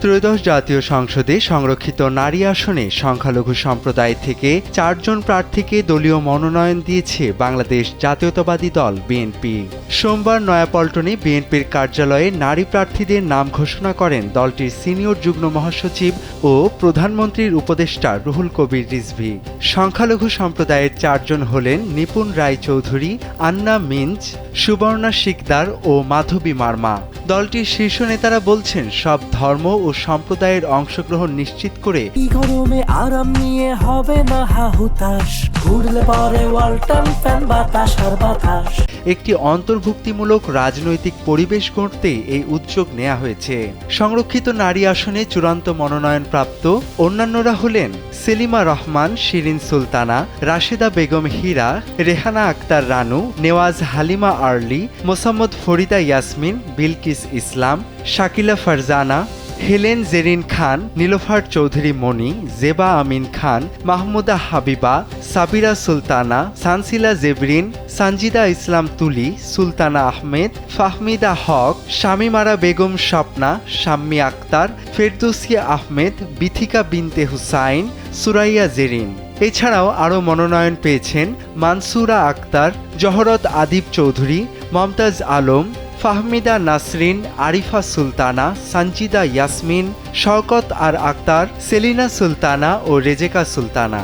ত্রয়োদশ জাতীয় সংসদে সংরক্ষিত নারী আসনে সংখ্যালঘু সম্প্রদায় থেকে ৪ জন প্রার্থীকে দলীয় মনোনয়ন দিয়েছে বাংলাদেশ জাতীয়তাবাদী দল বিএনপি। সোমবার নয়াপল্টনে বিএনপির কার্যালয়ে নারী প্রার্থীদের নাম ঘোষণা করেন দলটির সিনিয়র যুগ্ম মহাসচিব ও প্রধানমন্ত্রীর উপদেষ্টা রুহুল কবির রিজভী। সংখ্যালঘু সম্প্রদায়ের ৪ জন হলেন নিপুণ রায়চৌধুরী, আন্না মিঞ্জ, সুবর্ণা শিকদার ও মাধবী মার্মা। দলটির শীর্ষ নেতারা বলছেন, সব ধর্ম ও সম্প্রদায়ের অংশগ্রহণ নিশ্চিত করে গরমে আরাম নিয়ে হবে না হাহুতাশ, ঘুরলে পরে ওয়ালটন ফ্যান বাতাস আর বাতাস। একটি অন্তর্ভুক্তিমূলক রাজনৈতিক পরিবেশ গড়তে এই উদ্যোগ নেওয়া হয়েছে। সংরক্ষিত নারী আসনে চূড়ান্ত মনোনয়নপ্রাপ্ত অন্যান্যরা হলেন সেলিমা রহমান, শিরিন সুলতানা, রাশেদা বেগম হীরা, রেহানা আক্তার রানু, নেওয়াজ হালিমা আরলি, মোসাম্মদ ফরিদা ইয়াসমিন, বিলকিস ইসলাম, শাকিলা ফারজানা, হেলেন জেরিন খান, নীলোফার চৌধুরী মনি, জেবা আমিন খান, মাহমুদা হাবিবা, সাবিরা সুলতানা, সানসিলা জেবরিন, সানজিদা ইসলাম তুলি, সুলতানা আহমেদ, ফাহমিদা হক, শামিমারা বেগম স্বপ্না, শাম্মী আক্তার, ফেরদৌসিয়া আহমেদ, বিথিকা বিনতে হুসাইন, সুরাইয়া জেরিন। এছাড়াও আরও মনোনয়ন পেয়েছেন মানসুরা আক্তার, জহরত আদিব চৌধুরী, মমতাজ আলম, ফাহমিদা নাসরিন, আরিফা সুলতানা, সানজিদা ইয়াসমিন, শওকত আর আক্তার, সেলিনা সুলতানা ও রেজেকা সুলতানা।